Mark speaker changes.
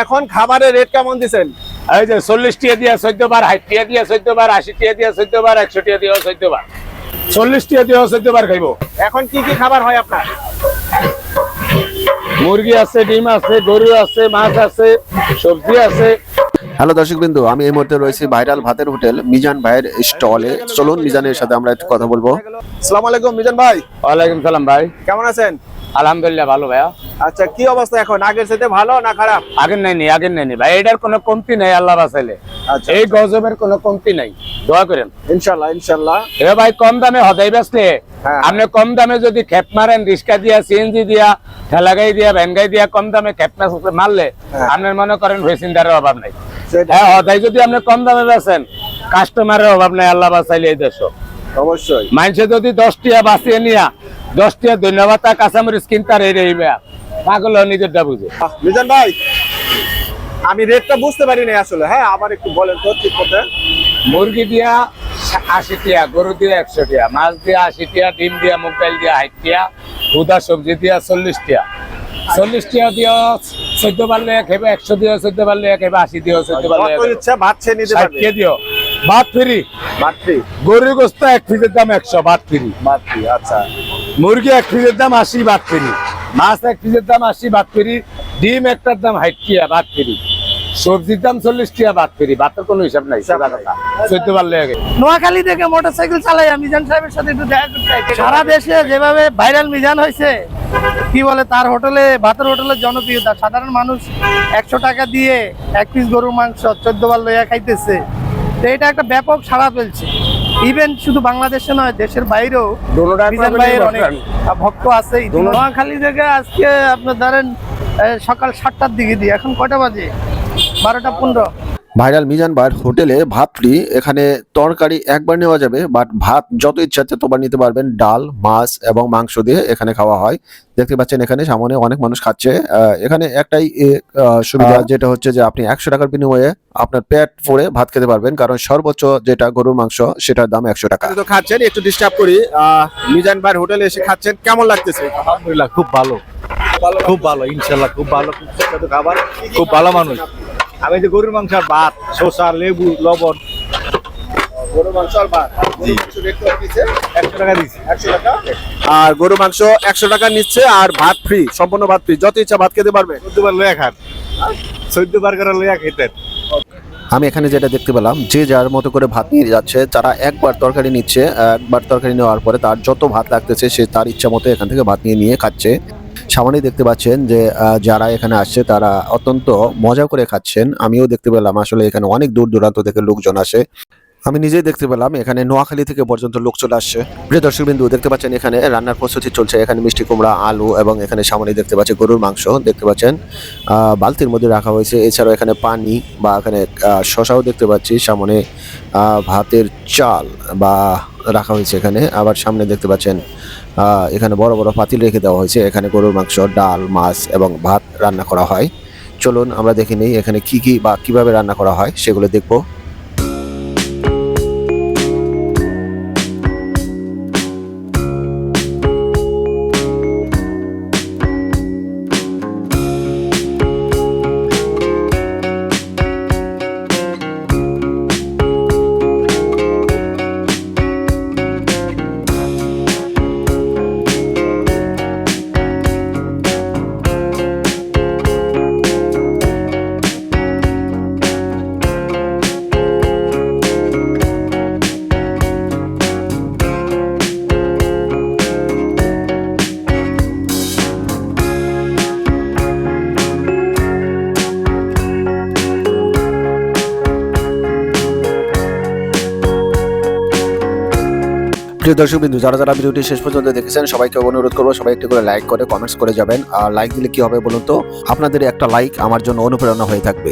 Speaker 1: এখন খাবারের রেট কেমন দিচ্ছেন?
Speaker 2: এই যে 40 টাকা দিয়া 14 বার, 60 টাকা দিয়া 14 বার, 80 টাকা দিয়া 14 বার, 100 টাকা দিয়া 14 বার, 40 টাকা দিয়া 14 বার খাইবো।
Speaker 1: এখন কি কি খাবার হয় আপনার?
Speaker 2: মুরগি আছে, ডিম আছে, গরু আছে, মাছ আছে, সবজি আছে।
Speaker 3: হ্যালো দর্শকবৃন্দু, আমি এই মুহূর্তে রয়েছি ভাইরাল ভাতের হোটেল মিজান ভাইয়ের স্টলে। চলুন মিজানের সাথে আমরা একটু কথা বলবো।
Speaker 1: আসসালামু আলাইকুম মিজান ভাই।
Speaker 2: ওয়ালাইকুম সালাম ভাই,
Speaker 1: কেমন আছেন?
Speaker 2: আলহামদুলিল্লাহ ভালো ভাইয়া।
Speaker 1: আচ্ছা, কি অবস্থা এখন? আগের সাথে ভালো না খারাপ?
Speaker 2: আগের নাই ভাই, এটার কোনো কমতি নাই আল্লাহ বাঁচাইলে।
Speaker 1: আচ্ছা,
Speaker 2: এই গজবের কোনো কমতি নাই, দোয়া করেন
Speaker 1: ইনশাআল্লাহ ইনশাআল্লাহ।
Speaker 2: এ ভাই কম দামে হদাই বেচলে,
Speaker 1: হ্যাঁ।
Speaker 2: আপনি কম দামে যদি খেপ মারেন, রিক্সা দিয়া, সিএনজি দিয়া, ঠেলাগাই দিয়া, ভ্যানগাই দিয়া কম দামে খেপ মারলে আপনার মনে করেন ভেসিন্দারের অভাব নাই। হ্যাঁ, হদাই যদি আপনি কম দামে বেচেন, কাস্টমারের অভাব নাই আল্লাহ বাঁচাইলে এই দেশ।
Speaker 1: অবশ্যই
Speaker 2: মানুষে যদি 10 টাকা বাঁচিয়ে নিয়া 10 টাকা ধন্যবাদ কাঁচামরিচ কিনতার এই রইবে, পাগল নিজেরটা বুঝে।
Speaker 1: মিজান ভাই, আমি রেটটা বুঝতে পারি না আসলে। হ্যাঁ, আবার একটু বলেন তো ঠিক মতো।
Speaker 2: মুরগি দিয়া 80 টাকা, গরু দিয়া 100 টাকা, মাছ দিয়া 80 টাকা, ডিম দিয়া, মুগ ডাল দিয়া 60 টাকা, হুদা সবজি দিয়া 40 টাকা। 40 টাকা দিয়া 14 বার লইয়া খাইবে, 100 দিয়া 14 বার লইয়া খাইবে, 80 দিয়া 14 বার লইয়া
Speaker 1: যত ইচ্ছা ভাত খেয়ে নিতে
Speaker 2: 60
Speaker 1: পারবে।
Speaker 2: টাকা দিও, ভাত ফ্রি।
Speaker 1: ভাত ফ্রি?
Speaker 2: গরুর গোস্ত 1 পিসের দাম 100, ভাত ফ্রি।
Speaker 1: ভাত ফ্রি, আচ্ছা।
Speaker 2: মুরগি 1 পিসের দাম 80, ভাত ফ্রি। মাছ 1 পিসের দাম 80, ভাত ফ্রি। ডিম একটার দাম 60 টাকা, ভাত ফ্রি। সবজির দাম 40 টাকা, ভাত ফ্রি। ভাতের কোনো হিসাব নাই, সাদা কথা। 14 বার লইয়া খাইবে।
Speaker 4: নোয়াখালী থেকে মোটরসাইকেল চালাই মিজান সাহেবের সাথে একটু দেখা করতে চাই। সারা দেশে যেভাবে ভাইরাল মিজান হয়েছে, কি বলে তার হোটেলে, ভাতের হোটেলের জনপ্রিয়তা, সাধারণ মানুষ 100 টাকা দিয়ে 1 পিস গরুর মাংস 14 বার লইয়া খাইতেছে। তো এটা একটা ব্যাপক সাড়া ফেলছে। ইভেন শুধু বাংলাদেশে নয়, দেশের বাইরেও মিজান ভাইয়ের অনেক ভক্ত আছেই। নোয়াখালী থেকে আজকে আপনার ধরেন সকাল 7টার দিকে দিয়ে, এখন কয়টা বাজে? 12টা 15।
Speaker 3: ভাইরাল মিজান ভাইয়ের হোটেলে ভাত ফ্রি। এখানে তরকারি একবার নেওয়া যাবে, বাট ভাত যত ইচ্ছা ততবার নিতে পারবেন। ডাল, মাছ এবং মাংস দিয়ে এখানে খাওয়া হয়। দেখতে পাচ্ছেন এখানে সামনে অনেক মানুষ খাচ্ছে। এখানে একটাই সুবিধা, যেটা হচ্ছে যে আপনি 100 টাকার বিনিময়ে আপনার পেট ভরে ভাত খেতে পারবেন, কারণ সর্বোচ্চ যেটা গরুর মাংস সেটার দাম 100 টাকা।
Speaker 1: তো খাচ্ছেন, একটু ডিস্টার্ব করি। মিজান ভাইয়ের হোটেলে এসে খাচ্ছেন, কেমন লাগতেছে?
Speaker 5: আলহামদুলিল্লাহ খুব ভালো, খুব ভালো, ইনশাল্লাহ খুব ভালো, খুব সুস্বাদু খাবার, খুব ভালো মানুষ। আমি যে গরুর মাংস আর ভাত, শসা, লেবু, লবণ,
Speaker 1: গরু মাংস আর ভাত
Speaker 5: জি। 100 টাকা দিচ্ছি।
Speaker 1: 100 টাকা। আর গরু মাংস 100 টাকা নিচ্ছে, আর ভাত ফ্রি, সম্পূর্ণ ভাত ফ্রি, যত ইচ্ছা ভাত খেতে পারবে।
Speaker 5: 14 বার লইয়া খান, 14 বার করে লইয়া খেতেন।
Speaker 3: আমি এখানে যেটা দেখতে পেলাম, যে যার মতো করে ভাত নিয়ে যাচ্ছে, তারা একবার তরকারি নিচ্ছে। একবার তরকারি নেওয়ার পরে তার যত ভাত লাগতেছে সে তার ইচ্ছা মতো এখান থেকে ভাত নিয়ে খাচ্ছে। সামনেই দেখতে পাচ্ছেন যে যারা এখানে আসছে তারা অত্যন্ত মজা করে খাচ্ছেন। আমিও দেখতে পেলাম আসলে এখানে অনেক দূর দূরান্ত থেকে লোকজন আসে। আমি নিজেই দেখতে পেলাম এখানে নোয়াখালী থেকে পর্যন্ত লোক চলে আসছে। প্রিয় দর্শকবৃন্দু, দেখতে পাচ্ছেন এখানে রান্নার প্রস্তুতি চলছে। এখানে মিষ্টি কুমড়া, আলু এবং এখানে সামনেই দেখতে পাচ্ছেন গরুর মাংস দেখতে পাচ্ছেন বালতির মধ্যে রাখা হয়েছে। এছাড়াও এখানে পানি বা এখানে শশাও দেখতে পাচ্ছি। সামনে ভাতের চাল বা রাখা হয়েছে এখানে। আবার সামনে দেখতে পাচ্ছেন এখানে বড় বড় পাতিল রেখে দেওয়া হয়েছে। এখানে গরুর মাংস, ডাল, মাছ এবং ভাত রান্না করা হয়। চলুন আমরা দেখে নিই এখানে কি কি বা কিভাবে রান্না করা হয়, সেগুলো দেখবো। প্রিয় দর্শকবৃন্দু, যারা যারা ভিডিওটি শেষ পর্যন্ত দেখেছেন সবাইকে অনুরোধ করবো সবাই একটু করে লাইক করে কমেন্টস করে যাবেন। আর লাইক দিলে কি হবে বলুন তো, আপনাদের একটা লাইক আমার জন্য অনুপ্রেরণা হয়ে থাকবে।